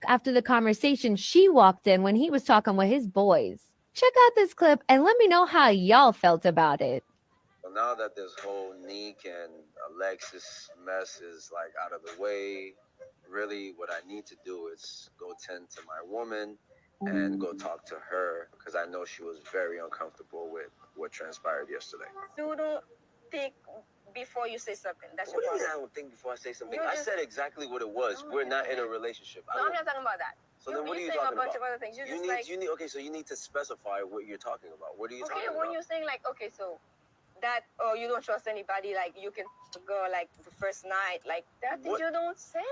after the conversation she walked in when he was talking with his boys. Check out this clip and let me know how y'all felt about it. Well, now that this whole Neek and Alexis mess is like out of the way, really what I need to do is go tend to my woman and go talk to her because I know she was very uncomfortable with what transpired yesterday. You don't think before you say something. That's What your do you mean problem. I don't think before I say something? You I just- said exactly what it was. No, We're you not in a didn't. relationship. No, I'm not talking about that. So then what are you saying talking a bunch about? of other things. You're You just need, like, you need, okay, so you need to specify what you're talking about. What are you okay, talking when about? you're saying like, okay, so that, oh, you don't trust anybody, like you can go like the first night, like that thing What? you don't say.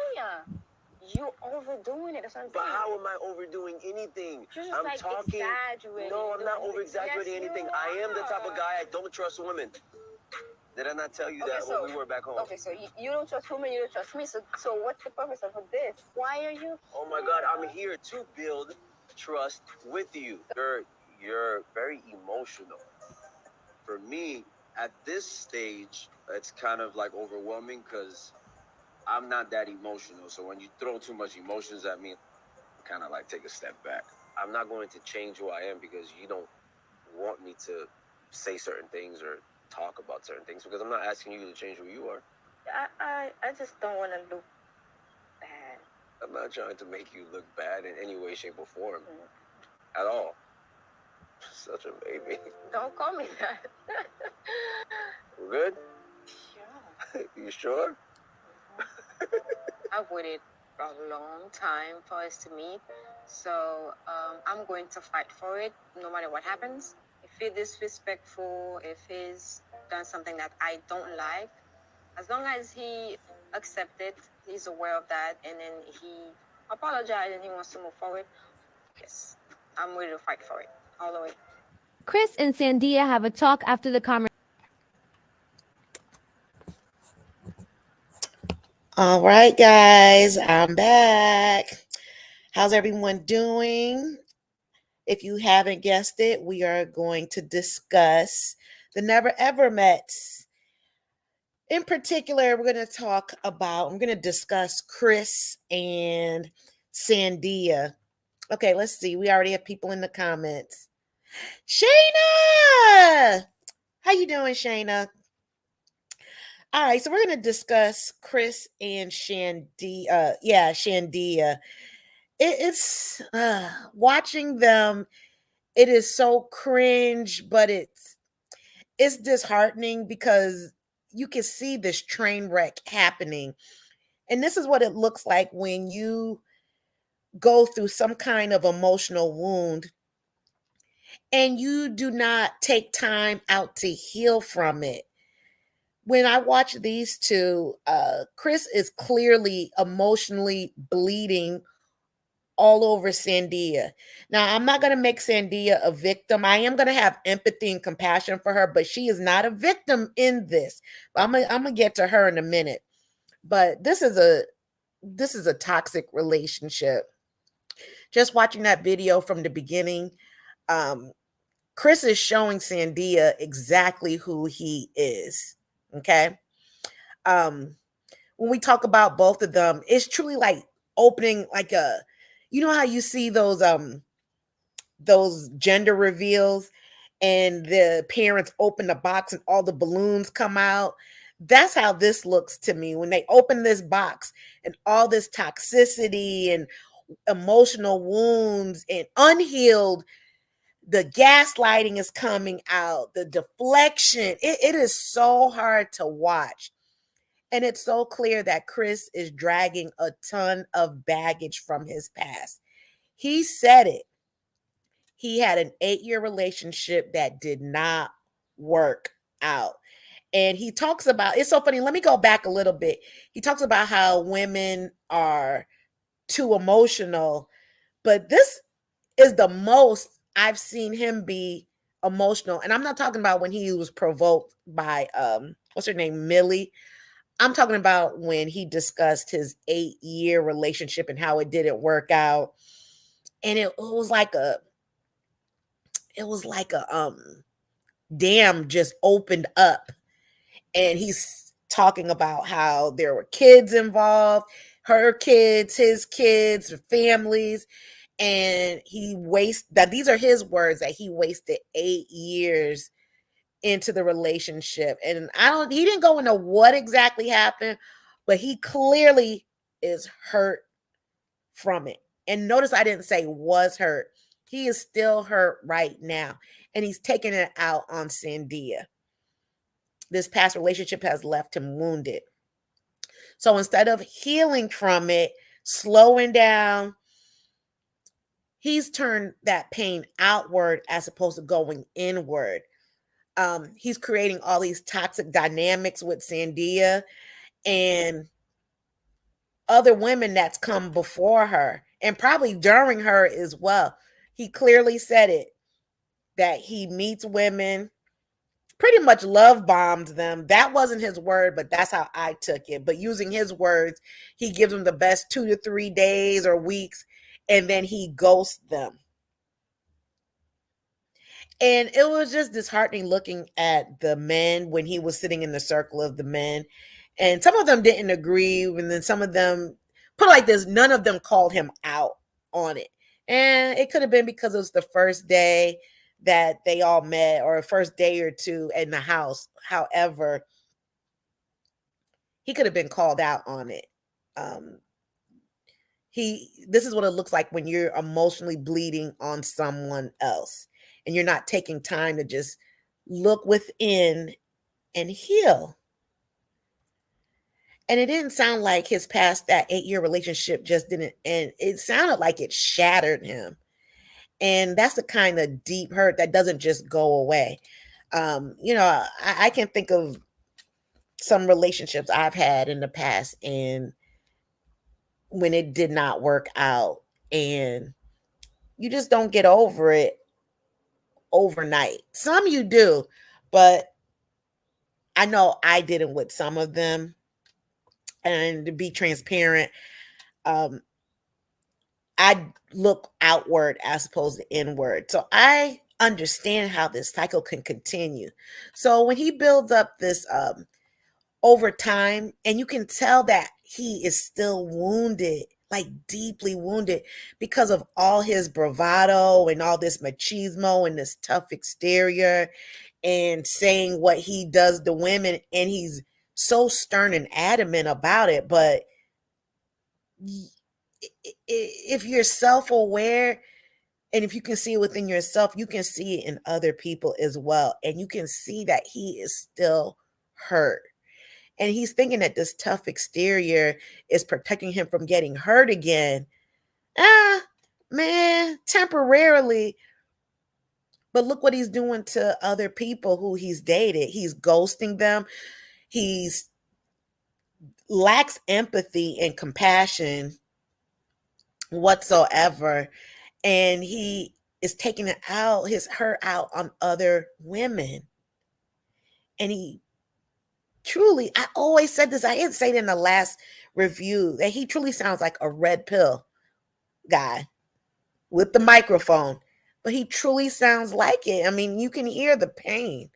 You overdoing it. That's what I'm But saying. how am I overdoing anything? You're just I'm like talking. exaggerating. No, I'm not Doing over exaggerating Yes, anything. you I am the type of are. guy I don't trust women. Did I not tell you Okay, that so- when we were back home? Okay, so you don't trust women, you don't trust me. So what's the purpose of this? Why are you? Oh my God, I'm here to build trust with you. You're very emotional. For me, at this stage, it's kind of like overwhelming because I'm not that emotional. So when you throw too much emotions at me, I kind of like take a step back. I'm not going to change who I am because you don't want me to say certain things or talk about certain things because I'm not asking you to change who you are. I just don't want to look bad. I'm not trying to make you look bad in any way, shape, or form at all. Such a baby. Don't call me that. We're good? Sure. You sure? I've waited a long time for us to meet, so I'm going to fight for it no matter what happens. If he's disrespectful, if he's done something that I don't like, as long as he accepts it, he's aware of that, and then he apologizes and he wants to move forward, yes, I'm ready to fight for it all the way. Chris and Sandia have a talk after the conversation. All right, guys, I'm back. How's everyone doing? If you haven't guessed it, we are going to discuss the Never Ever Mets. In particular, we're going to I'm going to discuss Chris and Sandia. Okay, let's see. We already have people in the comments. Shayna! How you doing, Shayna? All right, so we're going to discuss Chris and Shandia. Shandia. It's watching them. It is so cringe, but it's disheartening because you can see this train wreck happening. And this is what it looks like when you go through some kind of emotional wound and you do not take time out to heal from it. When I watch these two, Chris is clearly emotionally bleeding all over Sandia. Now, I'm not going to make Sandia a victim. I am going to have empathy and compassion for her, but she is not a victim in this. I'm gonna get to her in a minute. But this is a toxic relationship. Just watching that video from the beginning, um, Chris is showing Sandia exactly who he is. Okay. Um, when we talk about both of them, it's truly like opening like you know how you see those gender reveals and the parents open the box and all the balloons come out. That's how this looks to me when they open this box and all this toxicity and emotional wounds and unhealed, the gaslighting is coming out, the deflection. It is so hard to watch. And it's so clear that Chris is dragging a ton of baggage from his past. He said it. He had an 8-year relationship that did not work out. And he talks about, it's so funny. Let me go back a little bit. He talks about how women are too emotional, but this is the most I've seen him be emotional. And I'm not talking about when he was provoked by what's her name, Millie. I'm talking about when he discussed his 8-year relationship and how it didn't work out. And it was like a dam just opened up, and he's talking about how there were kids involved, her kids, his kids, families, and these are his words, that he wasted 8 years into the relationship. And he didn't go into what exactly happened, but he clearly is hurt from it. And notice I didn't say was hurt. He is still hurt right now, and he's taking it out on Sandia. This past relationship has left him wounded. So instead of healing from it, slowing down, he's turned that pain outward as opposed to going inward. He's creating all these toxic dynamics with Sandia and other women that's come before her, and probably during her as well. He clearly said it, that he meets women, pretty much love bombs them. That wasn't his word, but that's how I took it. But using his words, he gives them the best 2 to 3 days or weeks, and then he ghosts them. And it was just disheartening looking at the men when he was sitting in the circle of the men. And some of them didn't agree. And then some of them, put it like this, none of them called him out on it. And it could have been because it was the first day that they all met, or first day or two in the house. However, he could have been called out on it. This is what it looks like when you're emotionally bleeding on someone else and you're not taking time to just look within and heal. And it didn't sound like his past, that 8-year relationship just didn't end. It sounded like it shattered him. And that's the kind of deep hurt that doesn't just go away. I can think of some relationships I've had in the past, and when it did not work out, and you just don't get over it overnight. Some you do, but I know I didn't with some of them. And to be transparent, I look outward as opposed to inward. So I understand how this cycle can continue. So when he builds up this over time, and you can tell that he is still wounded, like deeply wounded, because of all his bravado and all this machismo and this tough exterior and saying what he does to women. And he's so stern and adamant about it. But if you're self-aware, and if you can see it within yourself, you can see it in other people as well. And you can see that he is still hurt. And he's thinking that this tough exterior is protecting him from getting hurt again. Man, temporarily. But look what he's doing to other people who he's dated. He's ghosting them. He's lacks empathy and compassion whatsoever. And he is taking his hurt out on other women. And he truly, I always said this, I didn't say it in the last review, that he truly sounds like a red pill guy with the microphone. But he truly sounds like it. I mean, you can hear the pain.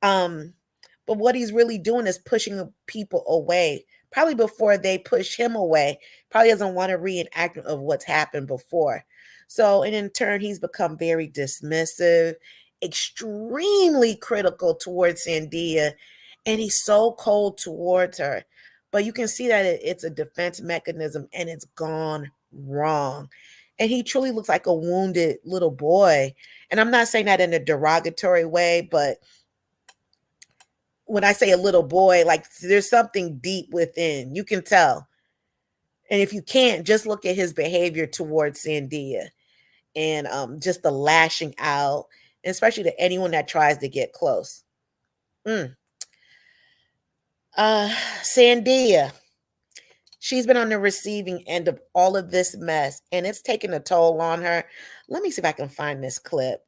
But what he's really doing is pushing people away, probably before they push him away. Probably doesn't want to reenact of what's happened before. So, and in turn, he's become very dismissive, extremely critical towards Sandia, and he's so cold towards her. But you can see that it's a defense mechanism, and it's gone wrong. And he truly looks like a wounded little boy. And I'm not saying that in a derogatory way, but when I say a little boy, like there's something deep within. You can tell. And if you can't, just look at his behavior towards Sandia, and just the lashing out, especially to anyone that tries to get close. Sandia, she's been on the receiving end of all of this mess, and it's taken a toll on her. Let me see if I can find this clip.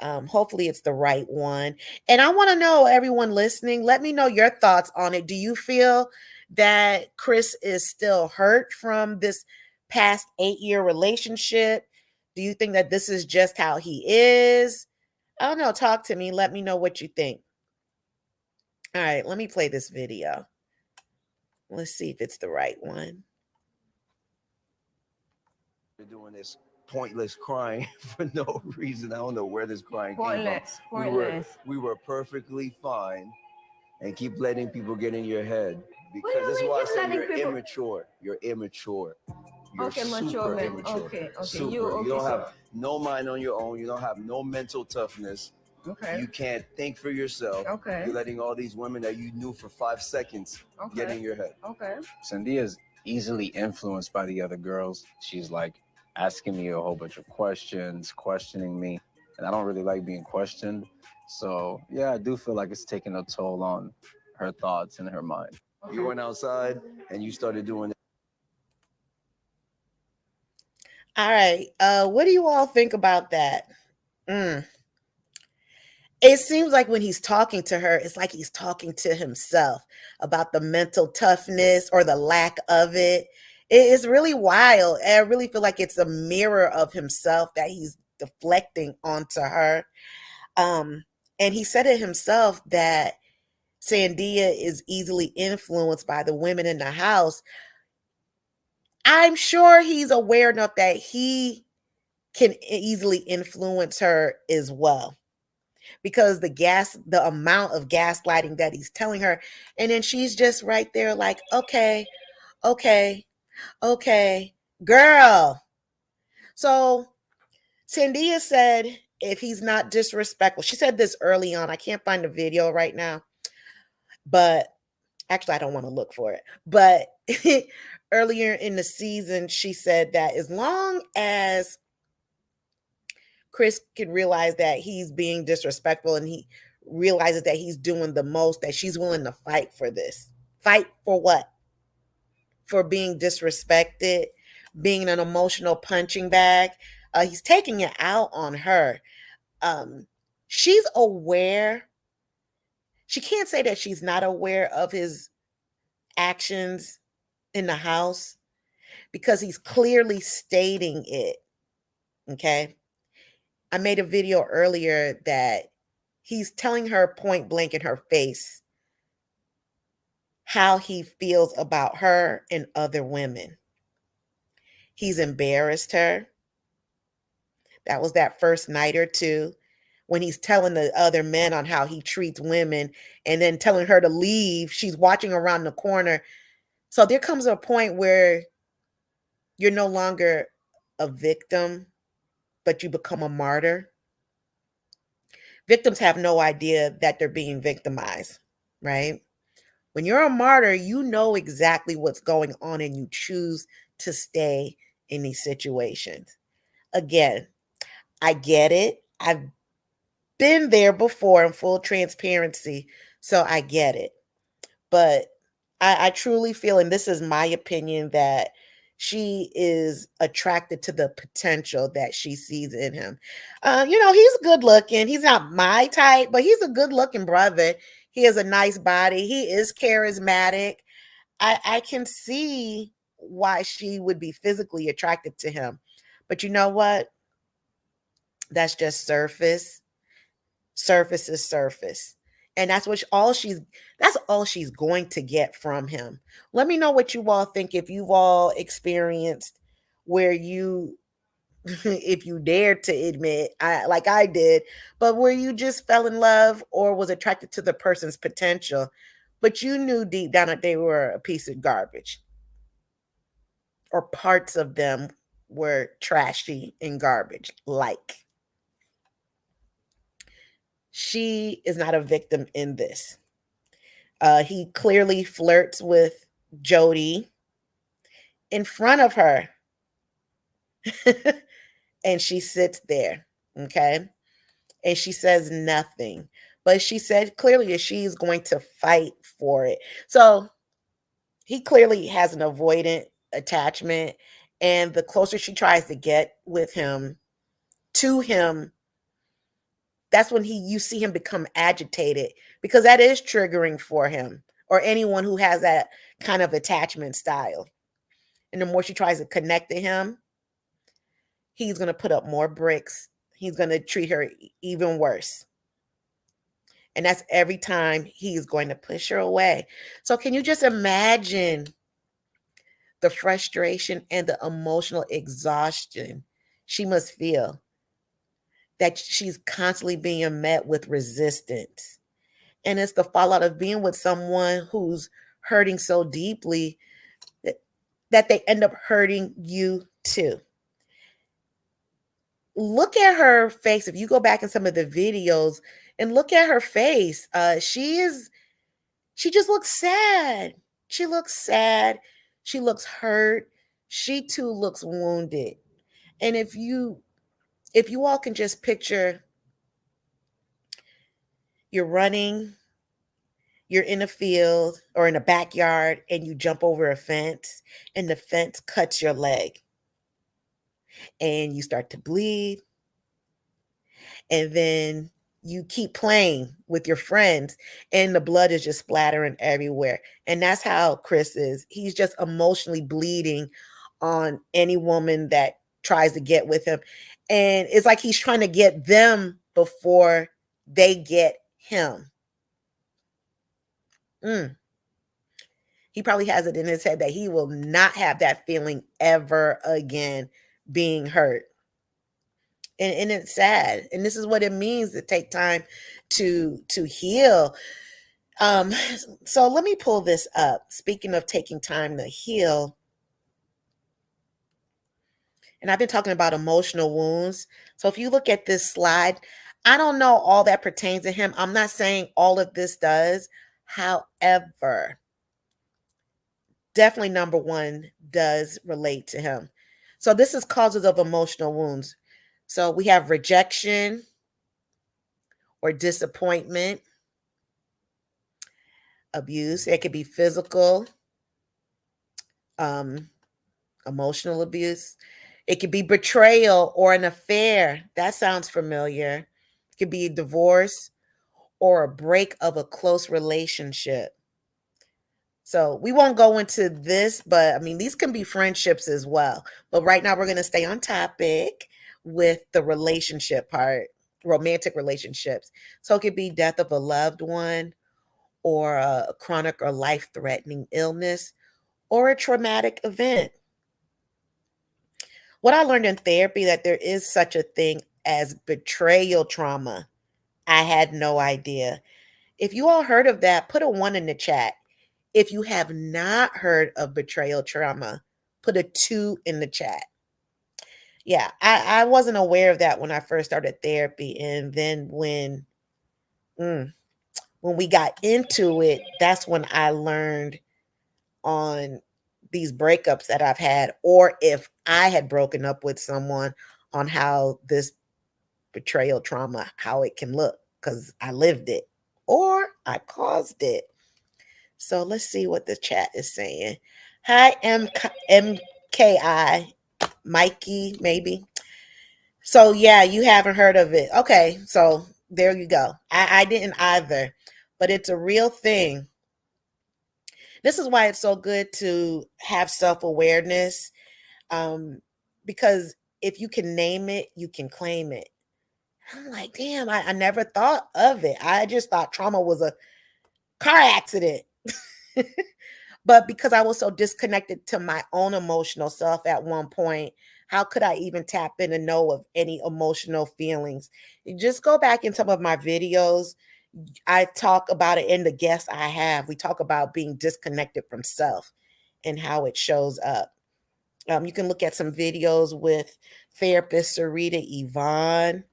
Hopefully it's the right one. And I want to know, everyone listening, let me know your thoughts on it. Do you feel that Chris is still hurt from this past 8-year relationship? Do you think that this is just how he is? I don't know. Talk to me. Let me know what you think. All right, let me play this video. Let's see if it's the right one. They're doing this pointless crying for no reason. I don't know where this crying came from. Pointless, We were pointless. we were perfectly fine, and keep letting people get in your head What do because you this is mean why I keep say letting you're people? immature. You're immature. You're Okay, mature super man. immature. Okay, okay. Super. You You okay? don't So have no mind on your own. You don't have no mental toughness. okay, You can't think for yourself. okay, You're letting all these women that you knew for 5 seconds get okay, in your head. okay. Zendia's easily influenced by the other girls. She's like asking me a whole bunch of questions, questioning me, and I don't really like being questioned. So yeah, I do feel like it's taking a toll on her thoughts and her mind. You went outside and you started doing All right. What do you all think about that? Mm. It seems like when he's talking to her, it's like he's talking to himself about the mental toughness or the lack of it. It's really wild. I really feel like it's a mirror of himself that he's deflecting onto her. And he said it himself that Sandia is easily influenced by the women in the house. I'm sure he's aware enough that he can easily influence her as well, because the amount of gaslighting that he's telling her, and then she's just right there like, okay, okay, okay, girl. So Sandia said if he's not disrespectful, she said this early on. I can't find the video right now, but actually I don't want to look for it. But earlier in the season, she said that as long as Chris can realize that he's being disrespectful and he realizes that he's doing the most, that she's willing to fight for this. Fight for what? For being disrespected, being an emotional punching bag. He's taking it out on her. She's aware. She can't say that she's not aware of his actions in the house because he's clearly stating it. Okay. I made a video earlier that he's telling her point blank in her face how he feels about her and other women. He's embarrassed her. That was that first night or two when he's telling the other men on how he treats women and then telling her to leave. She's watching around the corner. So there comes a point where you're no longer a victim, but you become a martyr. Victims have no idea that they're being victimized, right? When you're a martyr, you know exactly what's going on and you choose to stay in these situations. Again, I get it. I've been there before in full transparency, so I get it. But I truly feel, and this is my opinion, that she is attracted to the potential that she sees in him. He's good looking. He's not my type, but he's a good looking brother. He has a nice body. He is charismatic. I can see why she would be physically attracted to him. But you know what? That's just surface. Surface is surface. And that's all she's going to get from him. Let me know what you all think, if you've all experienced where you if you dared to admit, like I did, but where you just fell in love or was attracted to the person's potential, but you knew deep down that they were a piece of garbage, or parts of them were trashy and garbage. Like, she is not a victim in this. He clearly flirts with Jody in front of her. And she sits there, okay? And she says nothing. But she said clearly that she's going to fight for it. So he clearly has an avoidant attachment. And the closer she tries to get with him, to him, that's when you see him become agitated, because that is triggering for him or anyone who has that kind of attachment style. And the more she tries to connect to him, he's going to put up more bricks. He's going to treat her even worse. And that's every time he's going to push her away. So can you just imagine the frustration and the emotional exhaustion she must feel, that she's constantly being met with resistance. And it's the fallout of being with someone who's hurting so deeply that they end up hurting you too. Look at her face. If you go back in some of the videos and look at her face, she just looks sad. She looks sad. She looks hurt. She too looks wounded. And if you all can just picture, you're running, you're in a field or in a backyard, and you jump over a fence, and the fence cuts your leg, and you start to bleed, and then you keep playing with your friends, and the blood is just splattering everywhere. And that's how Chris is. He's just emotionally bleeding on any woman that tries to get with him. And it's like he's trying to get them before they get him. He probably has it in his head that he will not have that feeling ever again, being hurt. And it's sad. And this is what it means to take time to heal. So let me pull this up. Speaking of taking time to heal, and I've been talking about emotional wounds. So if you look at this slide, I don't know all that pertains to him. I'm not saying all of this does. However, definitely number one does relate to him. So this is causes of emotional wounds. So we have rejection or disappointment, abuse. It could be physical, emotional abuse. It could be betrayal or an affair. That sounds familiar. It could be a divorce or a break of a close relationship. So we won't go into this, but I mean, these can be friendships as well. But right now we're going to stay on topic with the relationship part, romantic relationships. So it could be death of a loved one, or a chronic or life-threatening illness, or a traumatic event. What I learned in therapy, that there is such a thing as betrayal trauma. I had no idea. If you all heard of that, put a 1 in the chat. If you have not heard of betrayal trauma, put a 2 in the chat. Yeah, I wasn't aware of that when I first started therapy. And then when we got into it, that's when I learned on these breakups that I've had, or if I had broken up with someone, on how this betrayal trauma, how it can look, because I lived it or I caused it. So let's see what the chat is saying. Hi, MKI, Mikey, maybe. So yeah, you haven't heard of it. Okay, so there you go. I didn't either, but it's a real thing. This is why it's so good to have self-awareness, because if you can name it, you can claim it. I'm like, damn, I never thought of it. I just thought trauma was a car accident. But because I was so disconnected to my own emotional self at one point, how could I even tap in and know of any emotional feelings? You just go back in some of my videos. I talk about it in the guests I have. We talk about being disconnected from self and how it shows up. You can look at some videos with therapist Sarita Yvonne,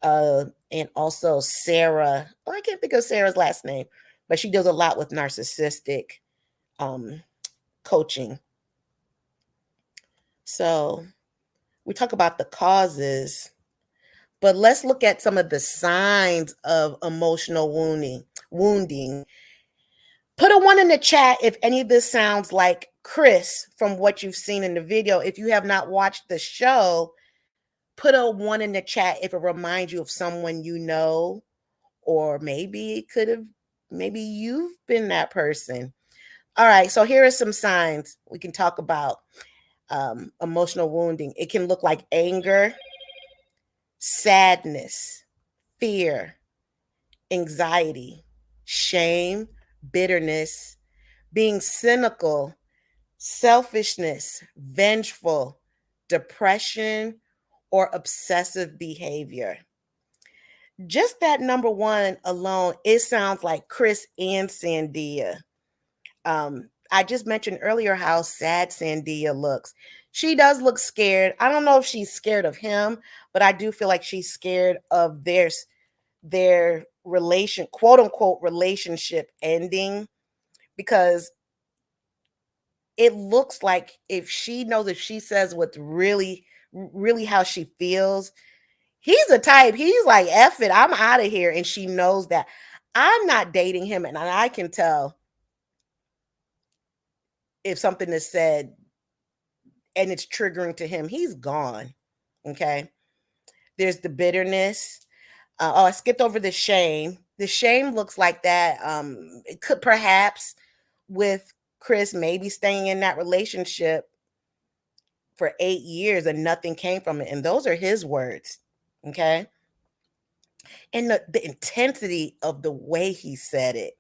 and also Sarah. I can't think of Sarah's last name, but she does a lot with narcissistic coaching. So we talk about the causes, but let's look at some of the signs of emotional wounding. Put a 1 in the chat if any of this sounds like Chris from what you've seen in the video. If you have not watched the show, put a 1 in the chat if it reminds you of someone you know, or maybe you've been that person. All right, so here are some signs we can talk about emotional wounding. It can look like anger, sadness, fear, anxiety, shame, bitterness, being cynical, selfishness, vengeful, depression, or obsessive behavior. Just that number one alone, it sounds like Chris and Sandia. I just mentioned earlier how sad Sandia looks. She does look scared. I don't know if she's scared of him, but I do feel like she's scared of their relation, quote unquote, relationship ending, because it looks like if she knows, if she says what's really how she feels, he's a type. He's like, F it, I'm out of here. And she knows that I'm not dating him. And I can tell if something is said and it's triggering to him, he's gone. Okay. There's the bitterness. I skipped over the shame. The shame looks like that. It could perhaps with Chris maybe staying in that relationship for 8 years and nothing came from it. And those are his words. Okay. And the intensity of the way he said it.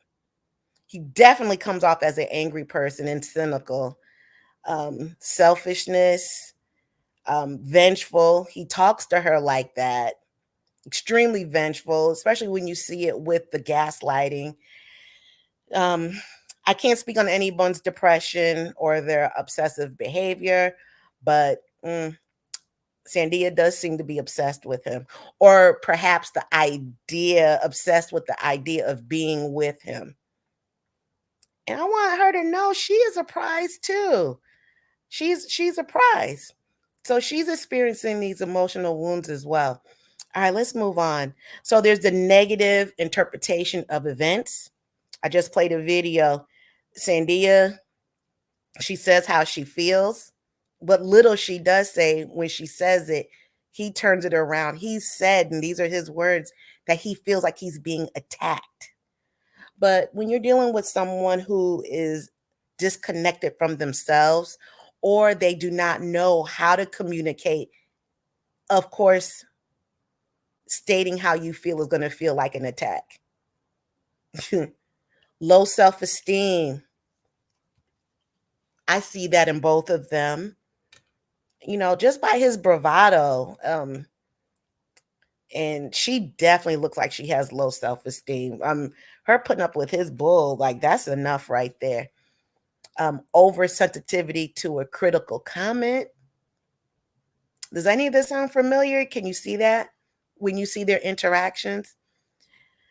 He definitely comes off as an angry person and cynical. Selfishness, vengeful. He talks to her like that. Extremely vengeful, especially when you see it with the gaslighting. Um, I can't speak on anyone's depression or their obsessive behavior, but Sandia does seem to be obsessed with him, or perhaps obsessed with the idea of being with him. And I want her to know she is a prize too. She's a prize. So she's experiencing these emotional wounds as well. All right, let's move on. So there's the negative interpretation of events. I just played a video. Sandia, she says how she feels. What little she does say when she says it, he turns it around. He said, and these are his words, that he feels like he's being attacked. But when you're dealing with someone who is disconnected from themselves, or they do not know how to communicate, of course, stating how you feel is going to feel like an attack. Low self-esteem. I see that in both of them. Just by his bravado. And she definitely looks like she has low self-esteem. Her putting up with his bull, like that's enough right there. Oversensitivity to a critical comment. Does any of this sound familiar? Can you see that when you see their interactions?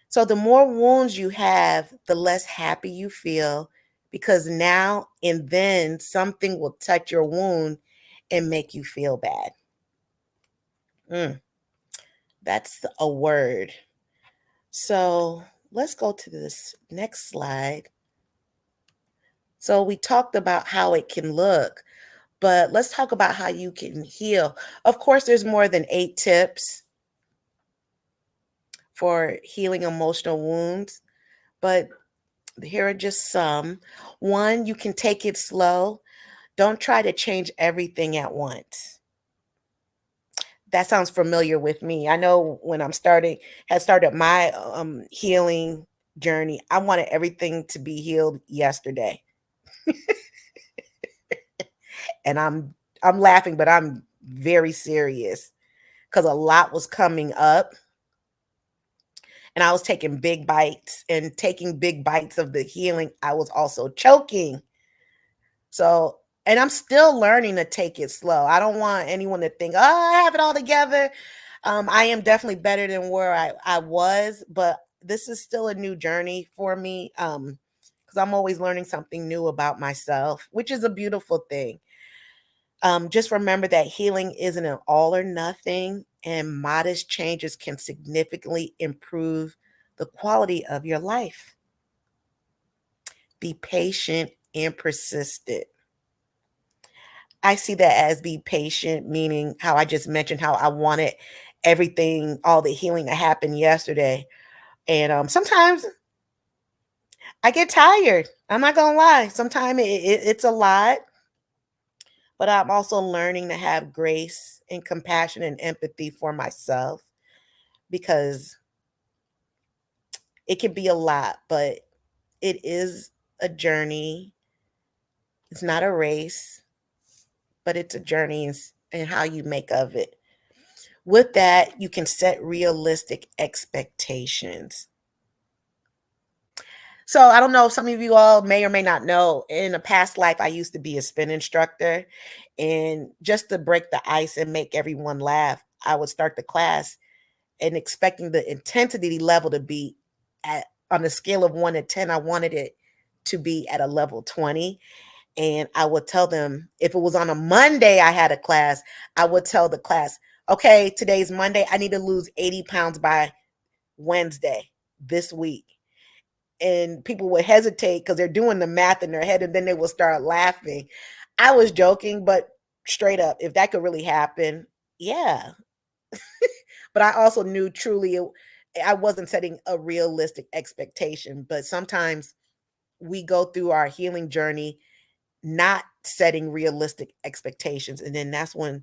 So the more wounds you have, the less happy you feel, because now and then something will touch your wound and make you feel bad. That's a word. So let's go to this next slide. So we talked about how it can look, but let's talk about how you can heal. Of course, there's more than 8 tips for healing emotional wounds, but here are just some. 1, you can take it slow. Don't try to change everything at once. That sounds familiar with me. I know when had started my healing journey, I wanted everything to be healed yesterday. And I'm laughing, but I'm very serious because a lot was coming up. And I was taking big bites, and taking big bites of the healing, I was also choking. So, and I'm still learning to take it slow. I don't want anyone to think, oh, I have it all together. I am definitely better than where I was, but this is still a new journey for me, because I'm always learning something new about myself, which is a beautiful thing. Just remember that healing isn't an all or nothing, and modest changes can significantly improve the quality of your life. Be patient and persistent. I see that as be patient, meaning how I just mentioned how I wanted everything, all the healing to happen yesterday. And sometimes I get tired. I'm not gonna lie. Sometimes it's a lot, but I'm also learning to have grace and compassion and empathy for myself, because it can be a lot, but it is a journey. It's not a race, but it's a journey and how you make of it. With that, you can set realistic expectations. So I don't know if some of you all may or may not know, in a past life, I used to be a spin instructor. And just to break the ice and make everyone laugh, I would start the class and expecting the intensity level to be at, on a scale of 1 to 10, I wanted it to be at a level 20. And I would tell them, if it was on a Monday I had a class, I would tell the class, okay, today's Monday. I need to lose 80 pounds by Wednesday this week. And people would hesitate because they're doing the math in their head, and then they will start laughing. I was joking, but straight up, if that could really happen, yeah. But I also knew truly I wasn't setting a realistic expectation. But sometimes we go through our healing journey not setting realistic expectations. And then that's when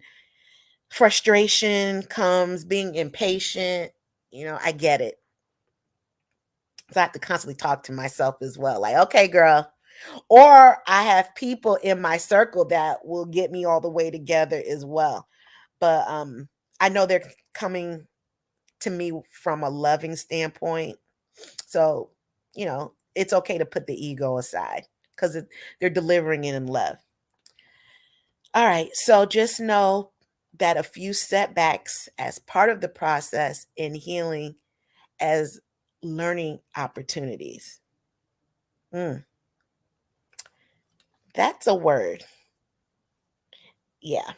frustration comes, being impatient. I get it. So I have to constantly talk to myself as well. Like, okay, girl. Or I have people in my circle that will get me all the way together as well. But I know they're coming to me from a loving standpoint. So, it's okay to put the ego aside because they're delivering it in love. All right. So just know that a few setbacks as part of the process in healing as learning opportunities. That's a word. Yeah.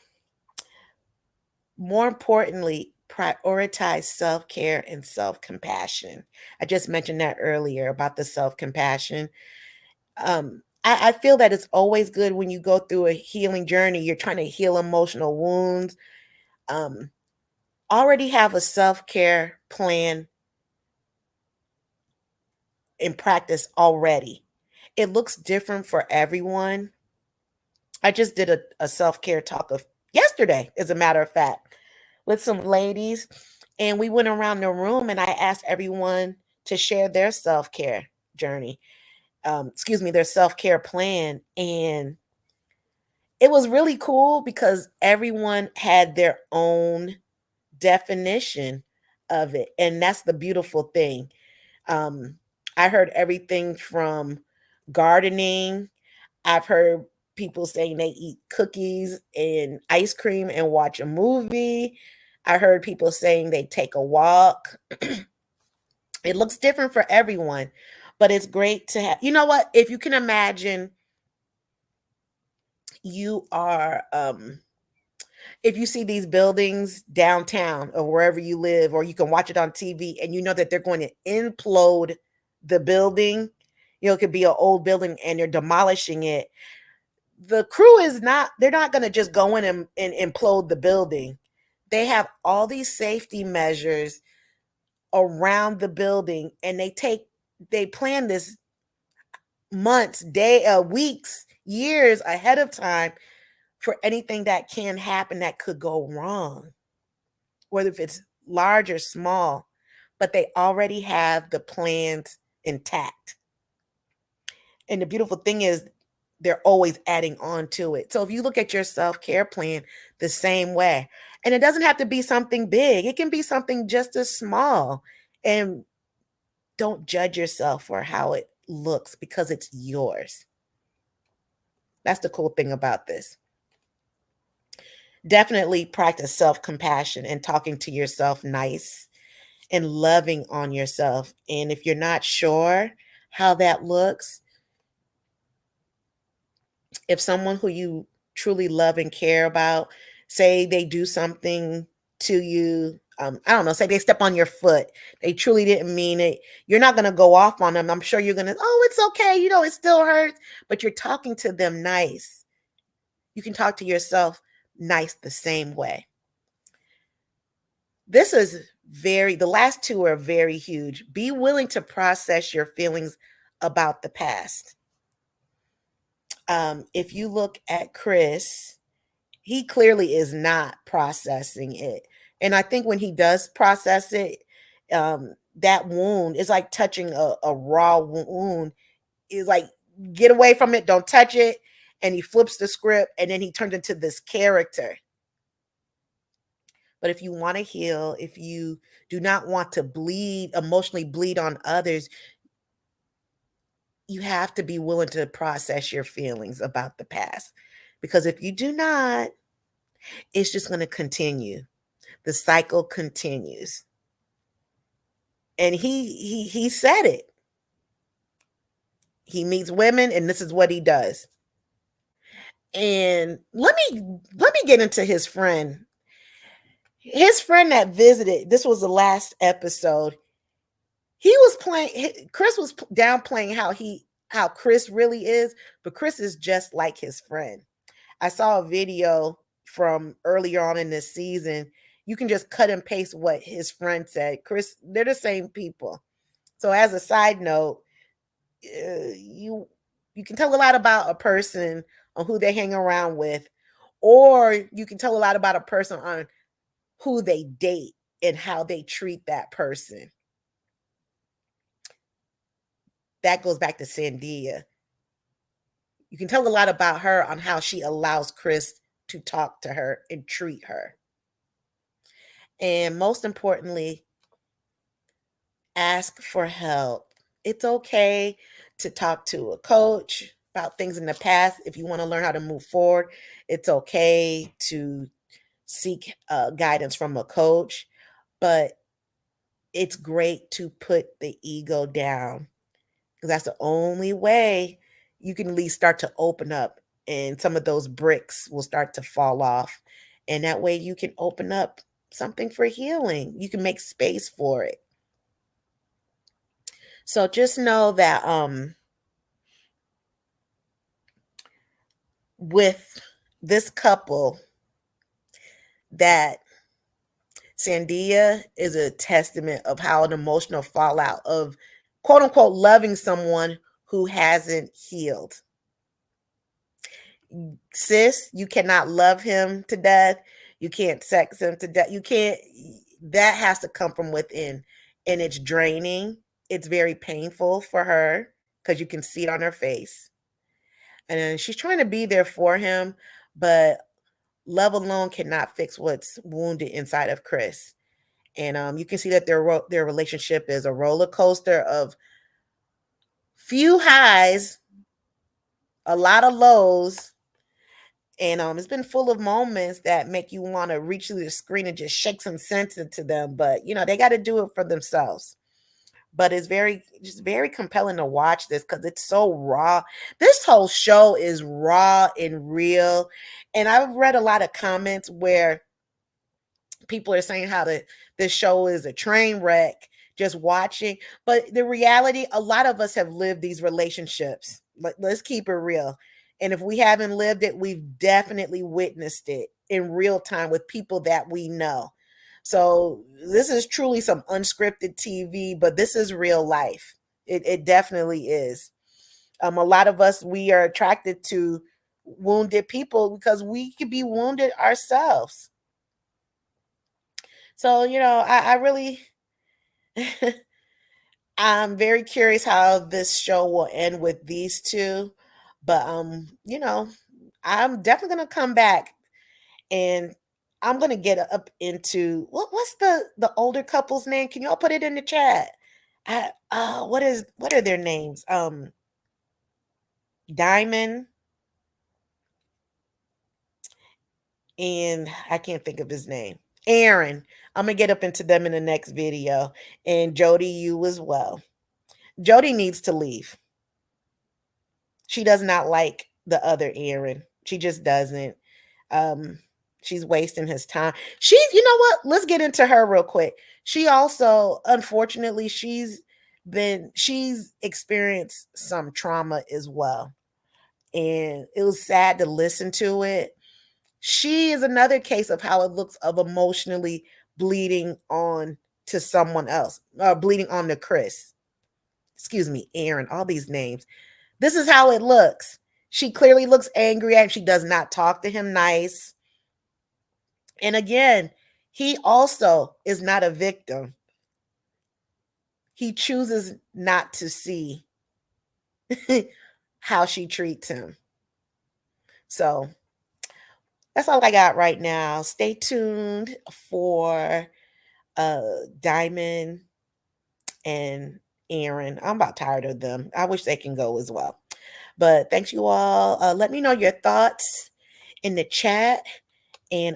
More importantly, prioritize self-care and self-compassion. I just mentioned that earlier about the self-compassion. I feel that it's always good when you go through a healing journey, you're trying to heal emotional wounds. Um, Already have a self-care plan in practice already. It looks different for everyone. I just did a self-care talk of yesterday, as a matter of fact, with some ladies, and we went around the room and I asked everyone to share their self-care journey. Their self-care plan. And it was really cool because everyone had their own definition of it. And that's the beautiful thing. Um, I heard everything from gardening. I've heard people saying they eat cookies and ice cream and watch a movie. I heard people saying they take a walk. It looks different for everyone, but it's great to have. You know what? If you can imagine, you are if you see these buildings downtown or wherever you live, or you can watch it on TV and you know that they're going to implode the building, it could be an old building and they're demolishing it. The crew they're not going to just go in and implode the building. They have all these safety measures around the building, and they plan this months, weeks, years ahead of time for anything that can happen that could go wrong, whether if it's large or small, but they already have the plans intact. And the beautiful thing is they're always adding on to it. So if you look at your self-care plan the same way, and it doesn't have to be something big, it can be something just as small. And don't judge yourself for how it looks because it's yours. That's the cool thing about this. Definitely practice self-compassion and talking to yourself nice and loving on yourself. And if you're not sure how that looks, if someone who you truly love and care about, say they do something to you, I don't know, say they step on your foot, they truly didn't mean it. You're not going to go off on them. I'm sure you're going to, oh, it's okay. It still hurts, but you're talking to them nice. You can talk to yourself nice the same way. The last two are very huge. Be willing to process your feelings about the past. If you look at Chris, he clearly is not processing it. And I think when he does process it, that wound is like touching a raw wound. Is like, get away from it, don't touch it. and he flips the script and then he turns into this character. But if you want to heal, if you do not want to emotionally bleed on others, you have to be willing to process your feelings about the past. Because if you do not, it's just going to continue. The cycle continues. And he said it. He meets women and this is what he does. And let me get into his friend. His friend that visited, this was the last episode. He was playing, Chris was downplaying how Chris really is, but Chris is just like his friend. I saw a video from earlier on in this season. You can just cut and paste what his friend said. Chris, they're the same people. So as a side note, you can tell a lot about a person on who they hang around with, or you can tell a lot about a person on who they date and how they treat that person. That goes back to Sandia. You can tell a lot about her on how she allows Chris to talk to her and treat her. And most importantly, ask for help. It's okay to talk to a coach about things in the past. If you want to learn how to move forward, it's okay to seek guidance from a coach. But it's great to put the ego down, because that's the only way you can at least start to open up, and some of those bricks will start to fall off. And that way you can open up something for healing. You can make space for it. So just know that with this couple, that Sandia is a testament of how an emotional fallout of quote unquote loving someone who hasn't healed. Sis, you cannot love him to death. You can't sex him to death. You can't, that has to come from within. And it's draining. It's very painful for her because you can see it on her face. And she's trying to be there for him, but love alone cannot fix what's wounded inside of Chris. And you can see that their relationship is a roller coaster of few highs, a lot of lows, and it's been full of moments that make you want to reach through the screen and just shake some sense into them. But they got to do it for themselves. But it's very compelling to watch this because it's so raw. This whole show is raw and real. And I've read a lot of comments where people are saying how this show is a train wreck just watching. But the reality, a lot of us have lived these relationships. Let's keep it real. And if we haven't lived it, we've definitely witnessed it in real time with people that we know. So this is truly some unscripted TV, but this is real life. It definitely is. A lot of us, we are attracted to wounded people because we could be wounded ourselves. So, I really, I'm very curious how this show will end with these two. But, I'm definitely going to come back, and I'm going to get up into what's the older couple's name? Can y'all put it in the chat? What are their names? Diamond, and I can't think of his name. Aaron. I'm going to get up into them in the next video. And Jody, you as well. Jody needs to leave. She does not like the other Aaron. She just doesn't. She's wasting his time. You know what? Let's get into her real quick. She also, unfortunately, she's experienced some trauma as well. And it was sad to listen to it. She is another case of how it looks of emotionally bleeding on to someone else, bleeding on to Chris. Excuse me, Aaron, all these names. This is how it looks. She clearly looks angry and she does not talk to him nice. And again, he also is not a victim. He chooses not to see how she treats him. So that's all I got right now. Stay tuned for Diamond and Aaron. I'm about tired of them. I wish they can go as well. But thanks you all. Let me know your thoughts in the chat, and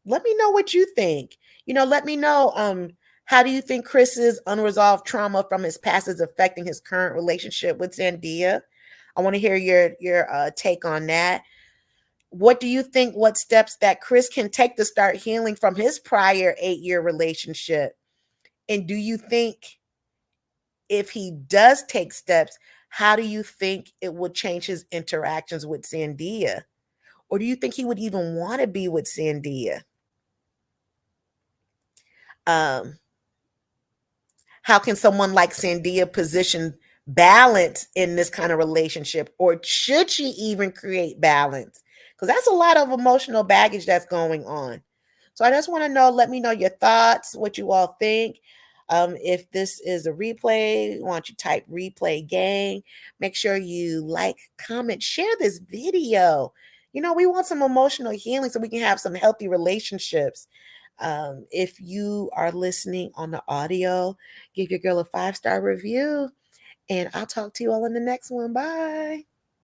let me know what you think. Let me know how do you think Chris's unresolved trauma from his past is affecting his current relationship with Zandia? I want to hear your take on that. What do you think? What steps that Chris can take to start healing from his prior 8-year relationship? And do you think if he does take steps, how do you think it would change his interactions with Zandia? Or do you think he would even want to be with Zandia? Um, how can someone like Zandia position balance in this kind of relationship? Or should she even create balance? Because that's a lot of emotional baggage that's going on. So I just want to know, let me know your thoughts, what you all think. If this is a replay, why don't you type replay gang? Make sure you like, comment, share this video. We want some emotional healing so we can have some healthy relationships. If you are listening on the audio, give your girl a 5-star review. And I'll talk to you all in the next one. Bye.